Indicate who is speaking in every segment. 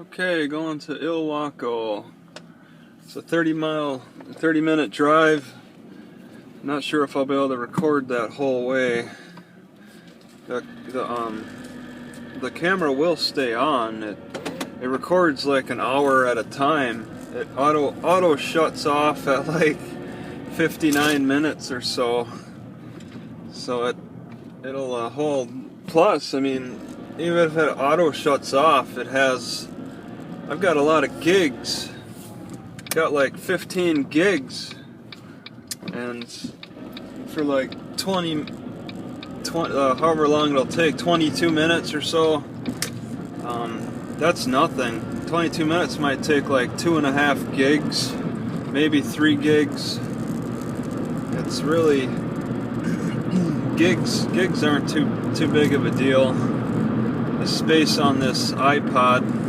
Speaker 1: Okay, going to Ilwaco. It's a 30-minute drive. Not sure if I'll be able to record that whole way. The camera will stay on. It records like an hour at a time. It auto shuts off at like 59 minutes or so. So it'll hold. Plus, I mean, even if it auto shuts off, I've got a lot of gigs. Got like 15 gigs, and for like 20 however long it'll take, 22 minutes or so, that's nothing. 22 minutes might take like 2.5 gigs, maybe 3 gigs. It's really gigs aren't too big of a deal. The space on this iPod,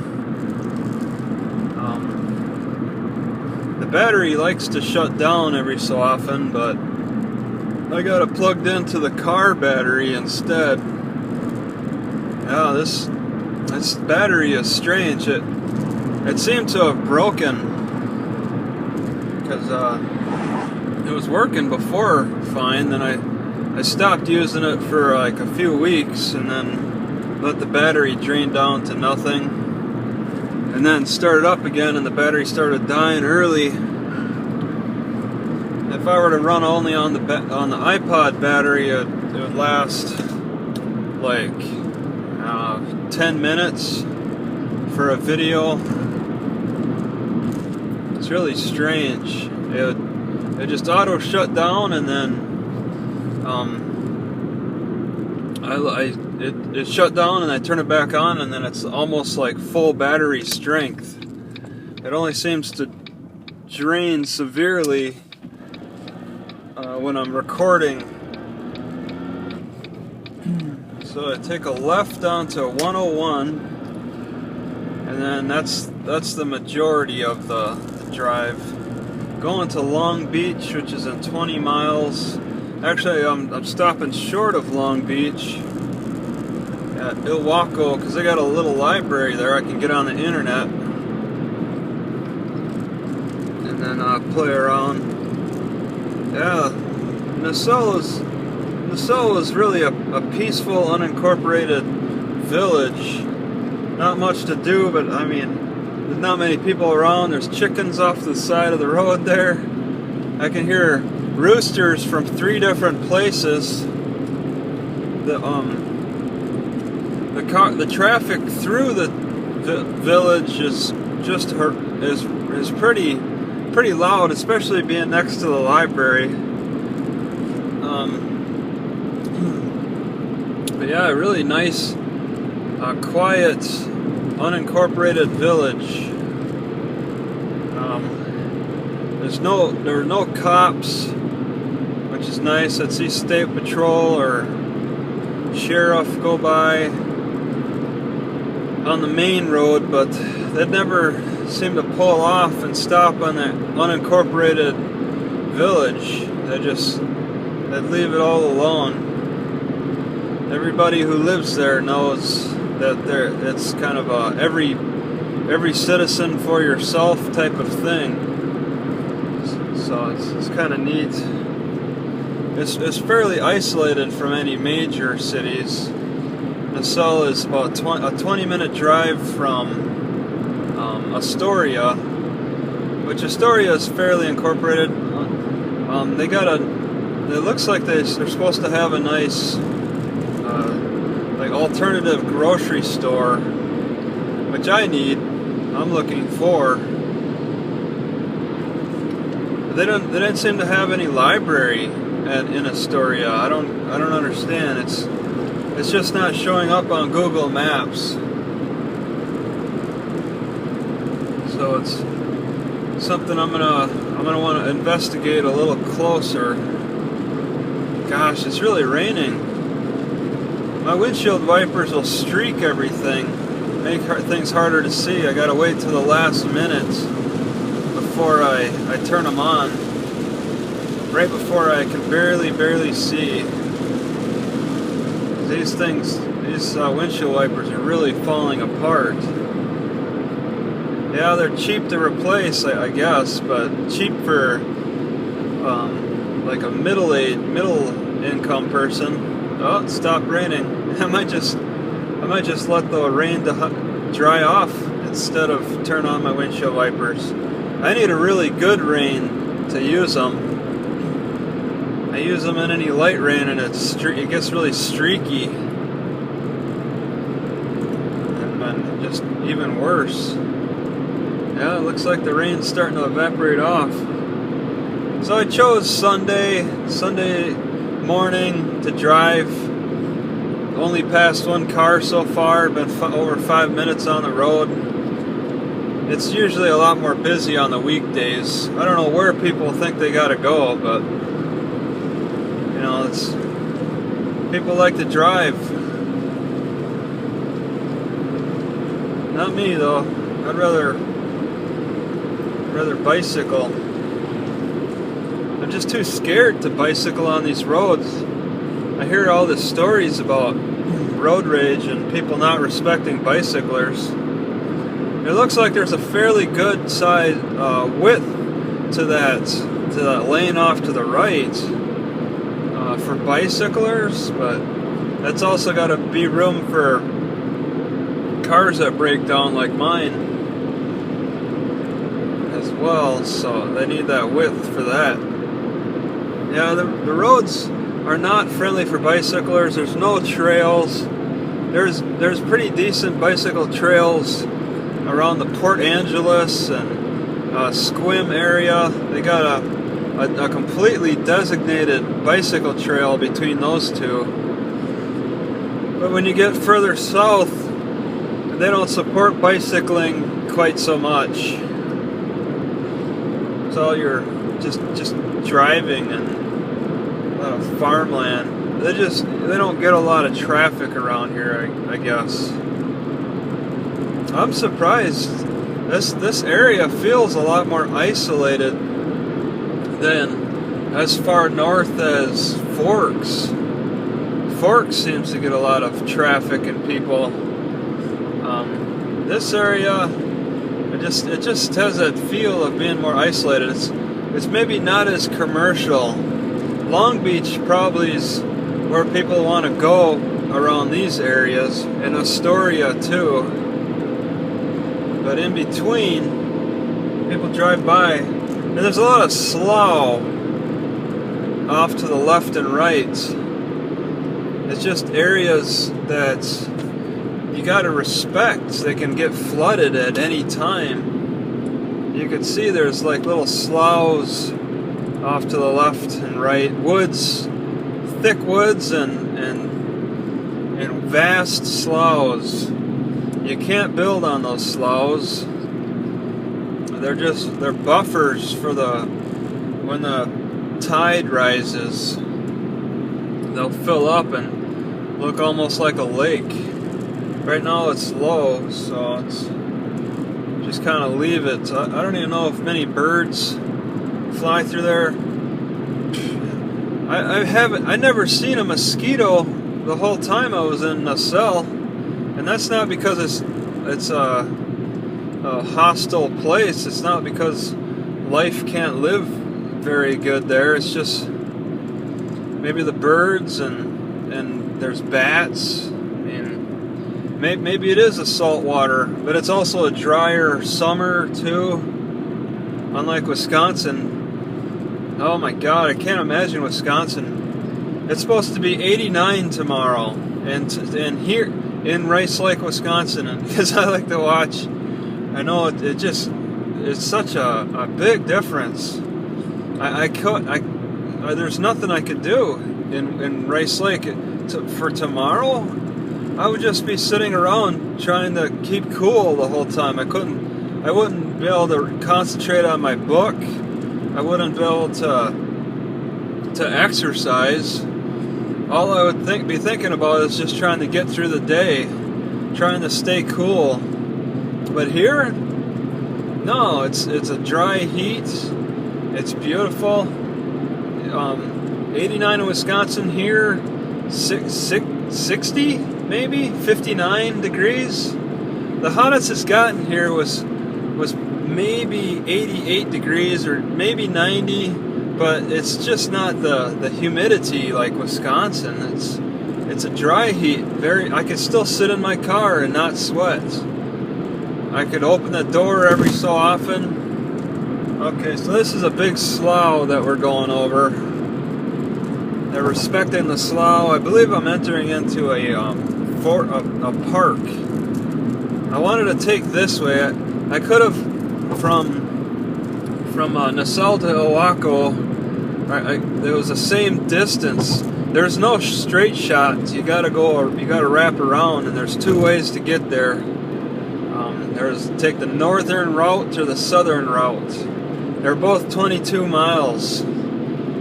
Speaker 1: the battery likes to shut down every so often, but I got it plugged into the car battery instead. Yeah, this battery is strange. It seemed to have broken, because it was working before fine. Then I stopped using it for like a few weeks, and then let the battery drain down to nothing, and then started up again, and the battery started dying early. If I were to run only on the iPod battery, it would last like 10 minutes for a video. It's really strange. It just auto shut down, and then it shut down, and I turn it back on, and then it's almost like full battery strength. It only seems to drain severely when I'm recording. So I take a left onto 101, and then that's the majority of the drive. Going to Long Beach, which is in 20 miles. Actually, I'm stopping short of Long Beach at Ilwaco, because they got a little library there. I can get on the internet and then play around. Yeah, Naselle is really a peaceful, unincorporated village. Not much to do, but I mean, there's not many people around. There's chickens off the side of the road there. I can hear roosters from 3 different places. The traffic through the village is pretty loud, especially being next to the library. But yeah, a really nice, quiet, unincorporated village. There were no cops, which is nice. I'd see state patrol or sheriff go by on the main road, but they'd never seem to pull off and stop on that unincorporated village. They'd leave it all alone. Everybody who lives there knows that it's kind of a every citizen for yourself type of thing. So it's kind of neat. It's fairly isolated from any major cities. Naselle is about a 20-minute drive from Astoria, which Astoria is fairly incorporated. It looks like they're supposed to have a nice like alternative grocery store, which I'm looking for. They didn't seem to have any library in Astoria. I don't understand. It's just not showing up on Google Maps. So it's something I'm gonna want to investigate a little closer. Gosh, it's really raining. My windshield wipers will streak everything, make things harder to see. I gotta wait till the last minute before I turn them on. Right before I can barely see. These windshield wipers are really falling apart. Yeah, they're cheap to replace, I guess, but cheap for like a middle income person. Oh, it stopped raining. I might just let the rain dry off instead of turn on my windshield wipers. I need a really good rain to use them. I use them in any light rain, and it gets really streaky, and just even worse. Yeah, it looks like the rain's starting to evaporate off. So I chose Sunday morning to drive. Only passed one car so far, been over 5 minutes on the road. It's usually a lot more busy on the weekdays. I don't know where people think they gotta go, but you know, it's people like to drive. Not me though. I'd rather bicycle. I'm just too scared to bicycle on these roads. I hear all the stories about road rage and people not respecting bicyclers. It looks like there's a fairly good size width to that lane off to the right for bicyclers, but that's also got to be room for cars that break down like mine as well, so they need that width for that. Yeah, the roads are not friendly for bicyclers. There's no trails. There's pretty decent bicycle trails around the Port Angeles and Squim area. They got a completely designated bicycle trail between those two. But when you get further south, they don't support bicycling quite so much. So you're just driving and a lot of farmland. They don't get a lot of traffic around here, I guess. I'm surprised. This area feels a lot more isolated than as far north as Forks. Forks seems to get a lot of traffic and people. This area, it just has that feel of being more isolated. It's maybe not as commercial. Long Beach probably is where people want to go around these areas, and Astoria too. But in between, people drive by, and there's a lot of slough off to the left and right. It's just areas that you got to respect. They can get flooded at any time. You can see there's like little sloughs off to the left and right. Woods, thick woods and vast sloughs. You can't build on those sloughs. They're buffers for when the tide rises. They'll fill up and look almost like a lake. Right now it's low, so it's just kind of leave it. I don't even know if many birds fly through there. I never seen a mosquito the whole time I was in Naselle, and that's not because it's a hostile place. It's not because life can't live very good there. It's just maybe the birds and there's bats. I mean, maybe it is a salt water, but it's also a drier summer too. Unlike Wisconsin. Oh my God, I can't imagine Wisconsin. It's supposed to be 89 tomorrow, and here in Rice Lake, Wisconsin, and because I like to watch, I know it's such a big difference. There's nothing I could do in Rice Lake for tomorrow. I would just be sitting around trying to keep cool the whole time. I wouldn't be able to concentrate on my book. I wouldn't be able to exercise. All I would be thinking about is just trying to get through the day, trying to stay cool. But here, no, it's a dry heat. It's beautiful. 89 in Wisconsin here, 60 maybe 59 degrees. The hottest it's gotten here was was maybe 88 degrees or maybe 90, but it's just not the humidity like Wisconsin. It's a dry heat. I could still sit in my car and not sweat. I could open the door every so often. Okay, so this is a big slough that we're going over. They're respecting the slough. I believe I'm entering into a park. I wanted to take this way. I could have from Naselle to Ilwaco. It was the same distance. There's no straight shot. You gotta wrap around, and there's two ways to get there. Take the northern route or the southern route. They're both 22 miles.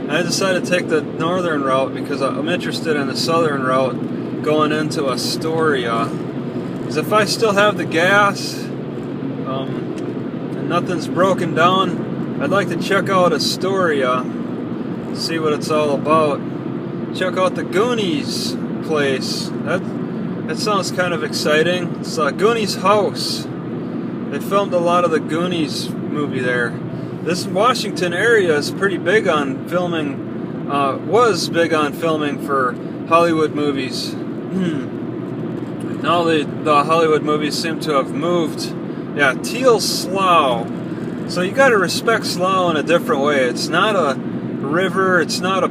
Speaker 1: I decided to take the northern route because I'm interested in the southern route going into Astoria. Because if I still have the gas and nothing's broken down, I'd like to check out Astoria, see what it's all about. Check out the Goonies place. That sounds kind of exciting. It's Goonies house. They filmed a lot of the Goonies movie there. This Washington area is pretty big on filming, was big on filming for Hollywood movies. Now the Hollywood movies seem to have moved. Yeah, Teal Slough. So you got to respect slough in a different way. It's not a river. It's not a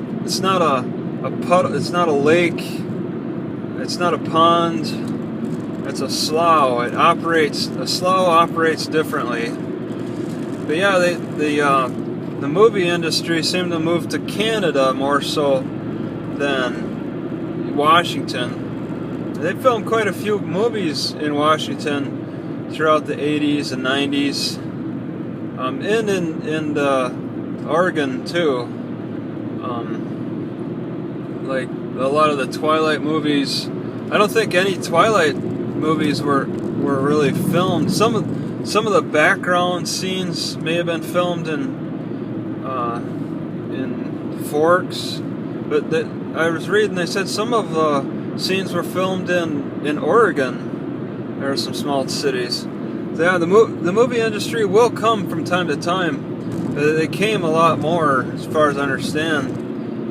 Speaker 1: puddle. It's not a lake. It's not a pond. It's a slough. A slough operates differently. But yeah, the movie industry seemed to move to Canada more so than Washington. They filmed quite a few movies in Washington throughout the 80s and 90s, and in Oregon too. Like a lot of the Twilight movies. I don't think any Twilight movies were really filmed. Some of the background scenes may have been filmed in Forks, but I was reading, they said some of the scenes were filmed in Oregon. There are some small cities. So yeah, the movie industry will come from time to time. They came a lot more, as far as I understand.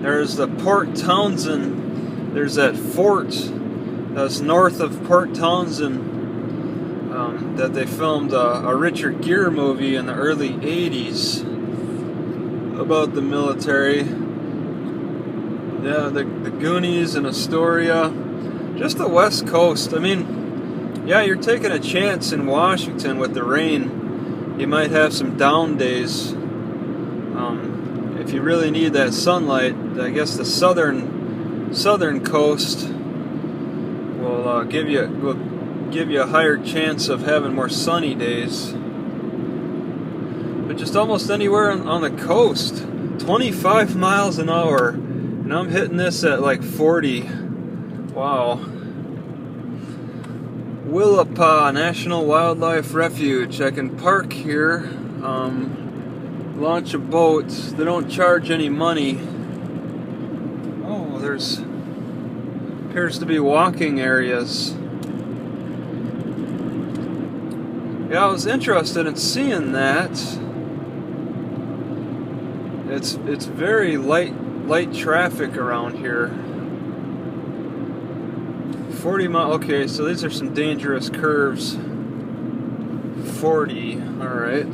Speaker 1: There's the Port Townsend. There's that fort that's north of Port Townsend. That they filmed a Richard Gere movie in the early 80s about the military. Yeah, the Goonies and Astoria. Just the West Coast. I mean, yeah, you're taking a chance in Washington with the rain. You might have some down days. If you really need that sunlight, I guess the southern coast will give you a higher chance of having more sunny days. But just almost anywhere on the coast, 25 miles an hour, and I'm hitting this at like 40. Wow. Willapa National Wildlife Refuge. I can park here, launch a boat. They don't charge any money. Oh, there's appears to be walking areas. Yeah, I was interested in seeing that. It's very light traffic around here. 40 miles. Okay, so these are some dangerous curves. 40. All right.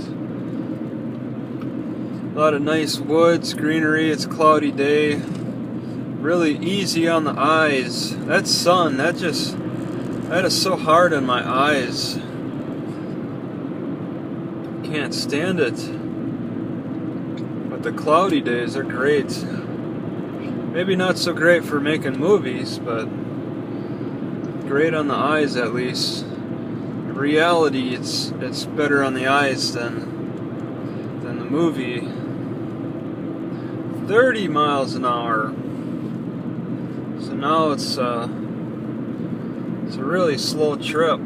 Speaker 1: A lot of nice woods, greenery. It's a cloudy day. Really easy on the eyes. That sun, that is so hard on my eyes. Can't stand it. But the cloudy days are great. Maybe not so great for making movies, but great on the eyes at least. In reality, it's better on the eyes than the movie. 30 miles an hour. So now it's a really slow trip.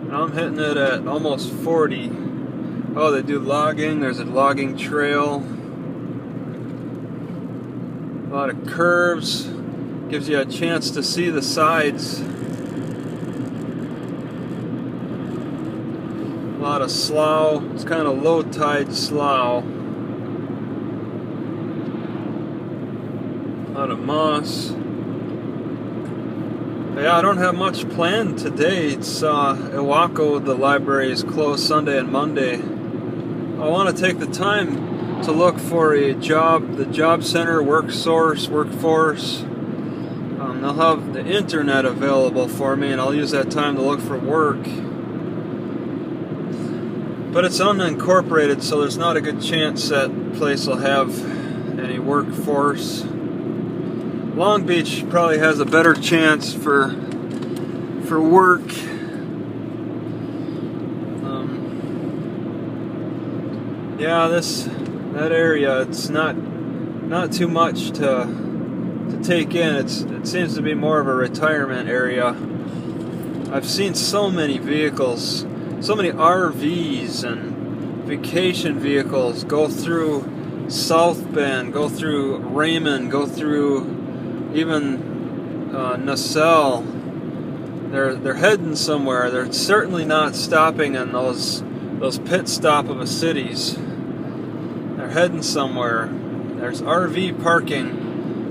Speaker 1: Now I'm hitting it at almost 40. Oh, they do logging. There's a logging trail. A lot of curves. Gives you a chance to see the sides. A lot of slough. It's kind of low tide slough. A lot of moss. But yeah, I don't have much planned today. It's Ilwaco, the library is closed Sunday and Monday. I want to take the time to look for a job, the job center, workforce. They'll have the internet available for me, and I'll use that time to look for work. But it's unincorporated, so there's not a good chance that place will have any workforce. Long Beach probably has a better chance for work. Yeah, that area, it's not too much to take in. It seems to be more of a retirement area. I've seen so many vehicles, so many RVs and vacation vehicles go through South Bend, go through Raymond, go through even Naselle. They're heading somewhere. They're certainly not stopping in those pit stop of the cities. They're heading somewhere. There's RV parking.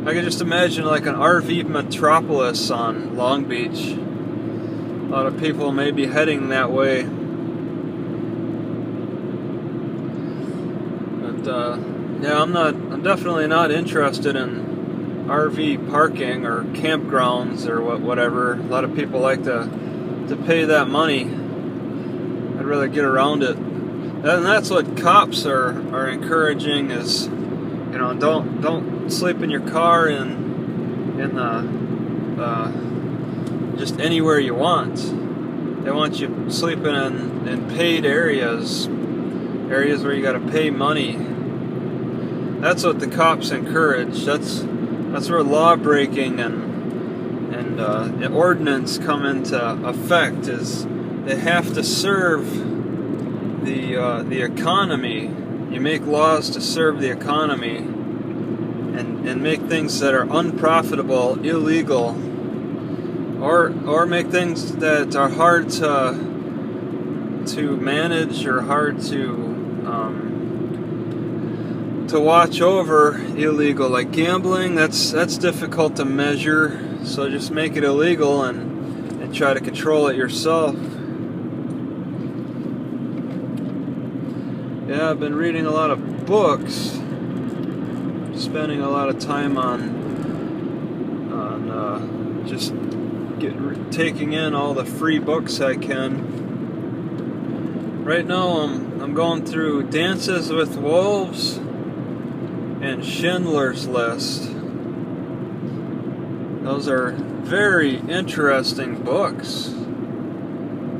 Speaker 1: I can just imagine like an RV metropolis on Long Beach. A lot of people may be heading that way. But yeah, I'm definitely not interested in RV parking or campgrounds or whatever. A lot of people like to pay that money. I'd rather get around it. And that's what cops are encouraging is, you know, don't sleep in your car in just anywhere you want. They want you sleeping in paid areas where you got to pay money. That's what the cops encourage. That's where law breaking and ordinance come into effect. Is they have to serve the economy. You make laws to serve the economy and make things that are unprofitable illegal, or make things that are hard to manage or hard to watch over illegal, like gambling. That's difficult to measure, so just make it illegal and try to control it yourself. Yeah, I've been reading a lot of books, spending a lot of time on just taking in all the free books I can. Right now I'm going through Dances with Wolves and Schindler's List. Those are very interesting books.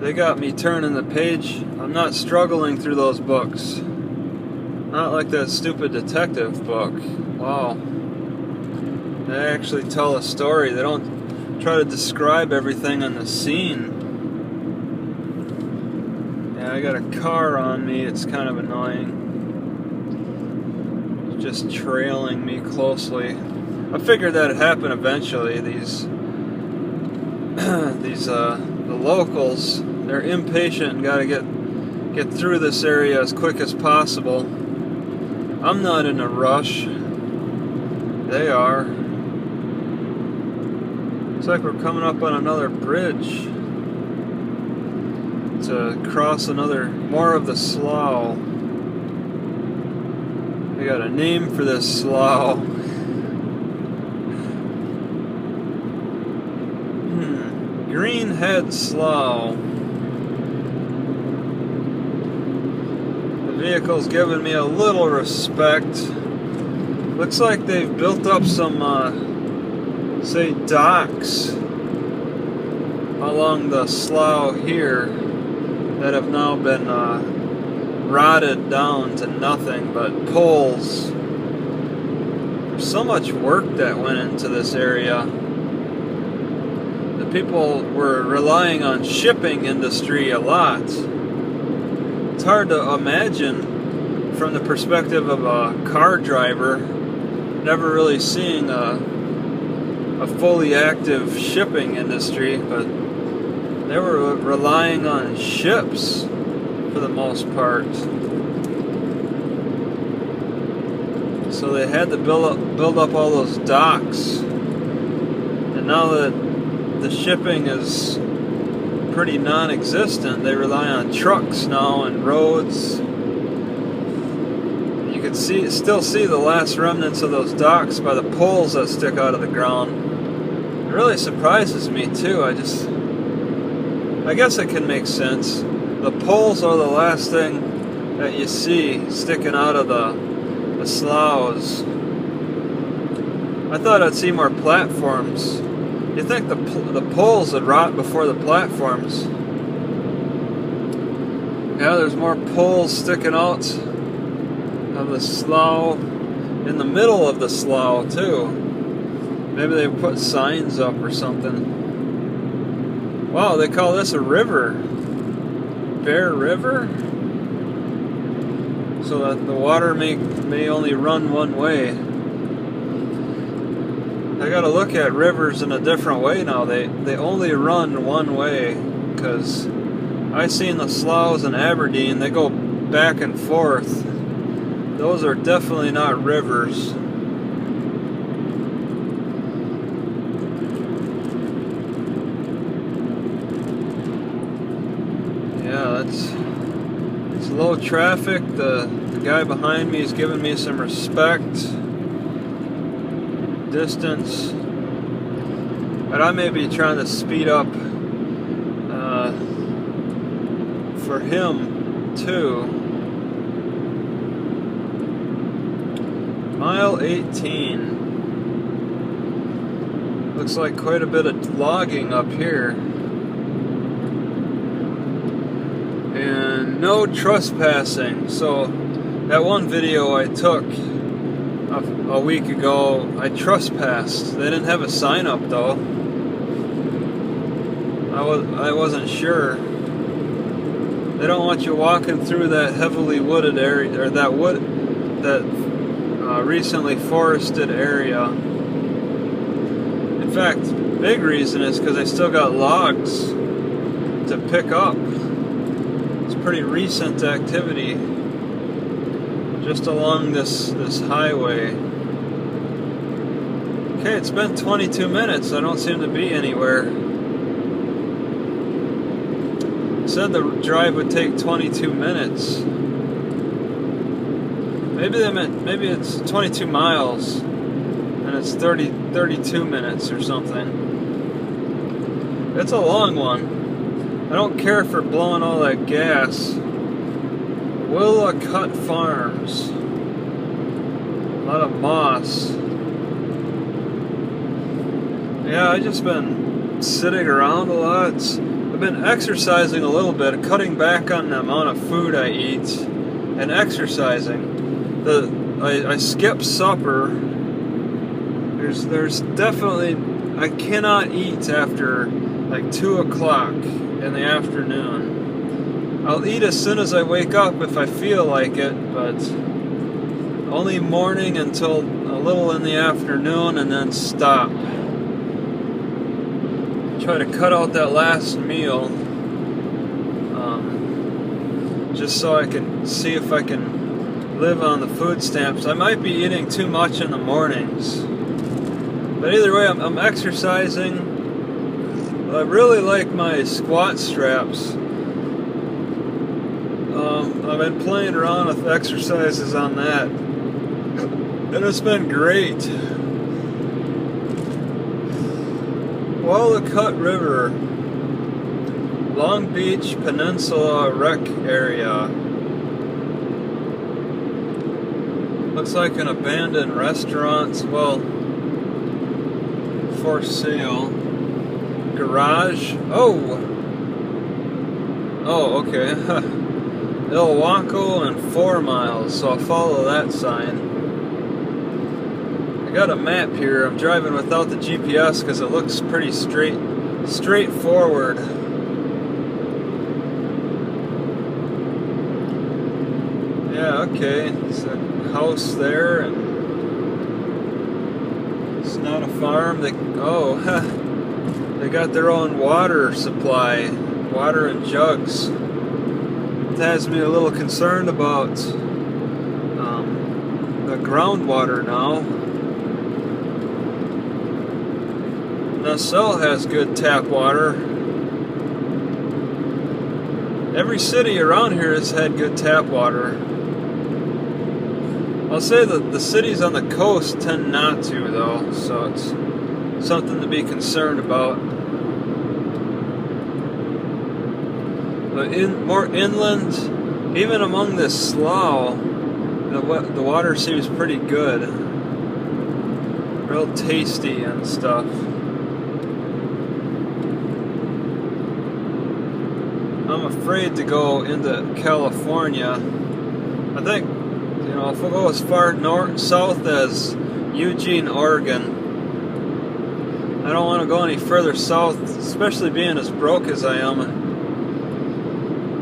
Speaker 1: They got me turning the page. I'm not struggling through those books. Not like that stupid detective book. Wow. They actually tell a story. They don't try to describe everything in the scene. Yeah, I got a car on me. It's kind of annoying. It's just trailing me closely. I figured that'd happen eventually. The locals, they're impatient and gotta get through this area as quick as possible. I'm not in a rush. They are. Looks like we're coming up on another bridge to cross more of the slough. We got a name for this slough. Greenhead Slough. The vehicle's giving me a little respect. Looks like they've built up some, say, docks along the slough here that have now been rotted down to nothing but poles. There's so much work that went into this area. People were relying on shipping industry a lot. It's hard to imagine from the perspective of a car driver, never really seeing a fully active shipping industry, but they were relying on ships for for the most part. So they had to build up all those docks, and now that the shipping is pretty non-existent, they rely on trucks now and roads. You can still see the last remnants of those docks by the poles that stick out of the ground. It really surprises me too. I guess it can make sense. The poles are the last thing that you see sticking out of the sloughs. I thought I'd see more platforms. You think the poles would rot before the platforms? Yeah, there's more poles sticking out of the slough, in the middle of the slough too. Maybe they put signs up or something. Wow, they call this a river. Bear River? So that the water may only run one way. I gotta look at rivers in a different way now. They only run one way, because I seen the sloughs in Aberdeen, they go back and forth. Those are definitely not rivers. Yeah, it's low traffic. The guy behind me is giving me some respect. Distance. But I may be trying to speed up for him too. Mile 18. Looks like quite a bit of logging up here. And no trespassing. So that one video I took a week ago, I trespassed. They didn't have a sign up though. I wasn't sure. They don't want you walking through that heavily wooded area, or that recently forested area. In fact, big reason is because I still got logs to pick up. It's pretty recent activity just along this highway. Okay, it's been 22 minutes. I don't seem to be anywhere. It said the drive would take 22 minutes. Maybe it's 22 miles and it's 32 minutes or something. It's a long one. I don't care for blowing all that gas. Willicut Farms. A lot of moss. Yeah, I've just been sitting around a lot. I've been exercising a little bit, cutting back on the amount of food I eat, and exercising. I skip supper. There's definitely, I cannot eat after like 2 o'clock in the afternoon. I'll eat as soon as I wake up if I feel like it, but only morning until a little in the afternoon, and then stop. Try to cut out that last meal, just so I can see if I can live on the food stamps. I might be eating too much in the mornings, but either way, I'm exercising. I really like my squat straps. I've been playing around with exercises on that, and it's been great. Willicut River, Long Beach Peninsula Rec Area. Looks like an abandoned restaurant. Well, for sale. Garage. Oh, okay. Ilwaco and 4 miles, so I'll follow that sign. I got a map here. I'm driving without the GPS because it looks pretty straightforward. Yeah, okay. It's a house there, and it's not a farm. They got their own water supply, water in jugs. has me a little concerned about the groundwater now. Naselle has good tap water. Every city around here has had good tap water. I'll say that the cities on the coast tend not to, though, so it's something to be concerned about. But more inland, even among this slough, the water seems pretty good. Real tasty and stuff. I'm afraid to go into California. I think, if we go as far south as Eugene, Oregon, I don't want to go any further south, especially being as broke as I am.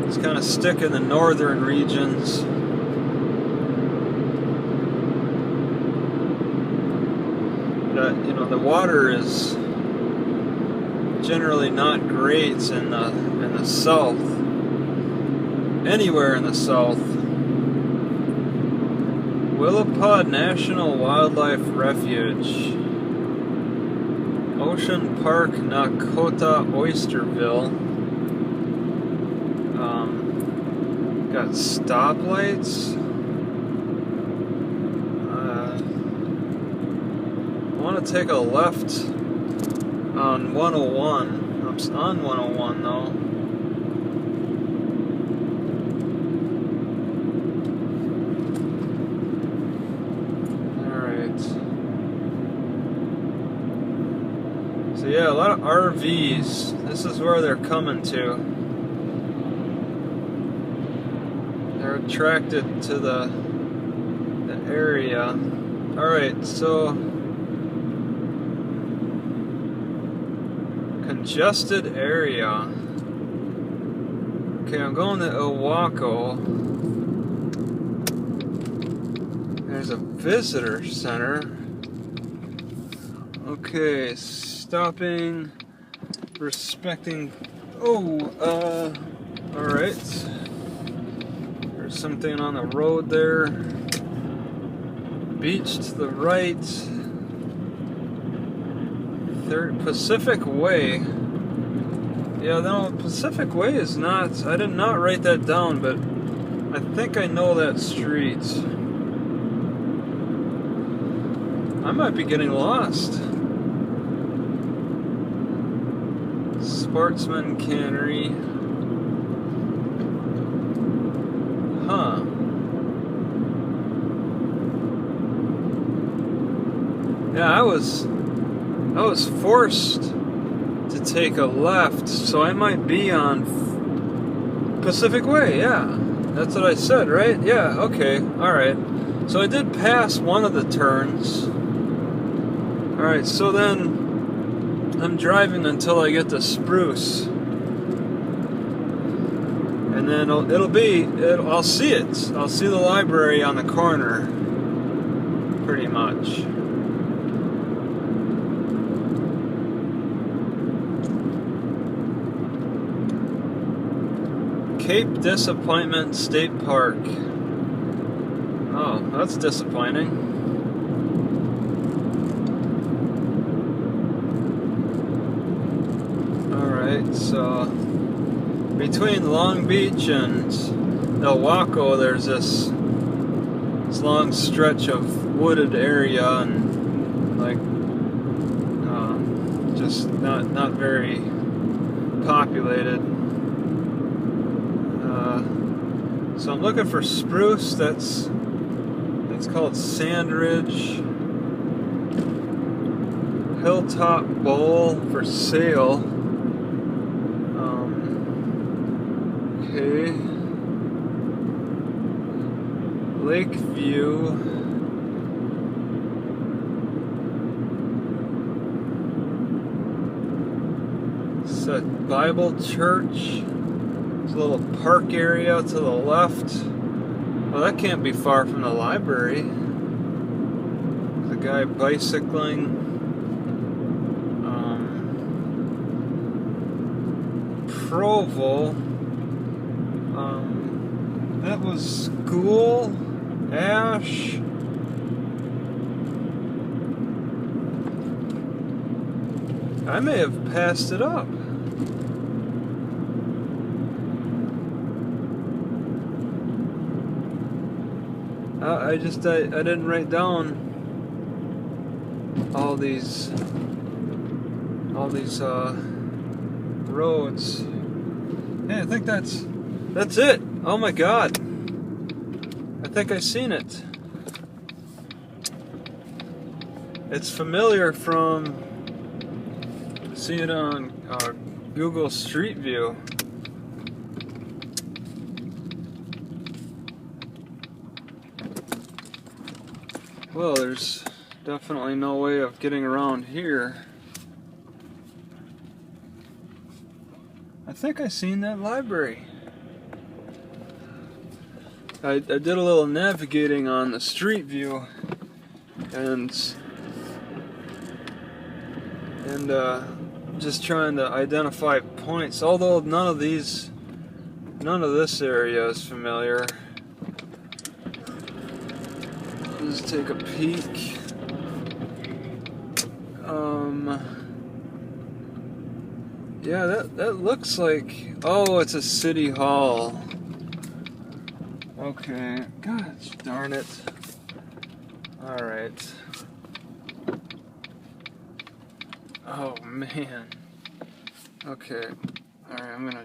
Speaker 1: Just kind of stick in the northern regions. The water is generally not great in the south. Anywhere in the south. Willapa National Wildlife Refuge, Ocean Park, Nakota, Oysterville. Got stoplights. I want to take a left on 101. I'm on 101 though. So yeah, a lot of RVs. This is where they're coming to. They're attracted to the area. Alright, so congested area. Okay, I'm going to Ilwaco. There's a visitor center. Okay, stopping, respecting. Alright. There's something on the road there. Beach to the right. Pacific Way. Yeah, no, Pacific Way is not. I did not write that down, but I think I know that street. I might be getting lost. Sportsman Cannery. Huh. Yeah, I was forced to take a left, so I might be on Pacific Way. Yeah, that's what I said, right? Yeah, okay, alright. So I did pass one of the turns. Alright, so then I'm driving until I get to Spruce. And then I'll see it. I'll see the library on the corner. Pretty much. Cape Disappointment State Park. Oh, that's disappointing. Alright, so between Long Beach and Ilwaco, there's this long stretch of wooded area and just not very populated. So I'm looking for spruce. That's called Sandridge. Hilltop Bowl for sale. Okay. Lakeview. It's a Bible church. There's a little park area to the left. Well, that can't be far from the library. There's a guy bicycling. Provo. That was school, Ash. I may have passed it up. I didn't write down all these roads. Yeah, I think that's it. Oh my God. I think I've seen it. It's familiar from seeing it on Google Street View. Well, there's definitely no way of getting around here. I think I seen that library. I did a little navigating on the Street View and just trying to identify points, although none of this area is familiar. Let's take a peek. Yeah, that looks like, oh, it's a city hall. Okay, gosh darn it. Alright. Oh man. Okay. Alright, I'm gonna just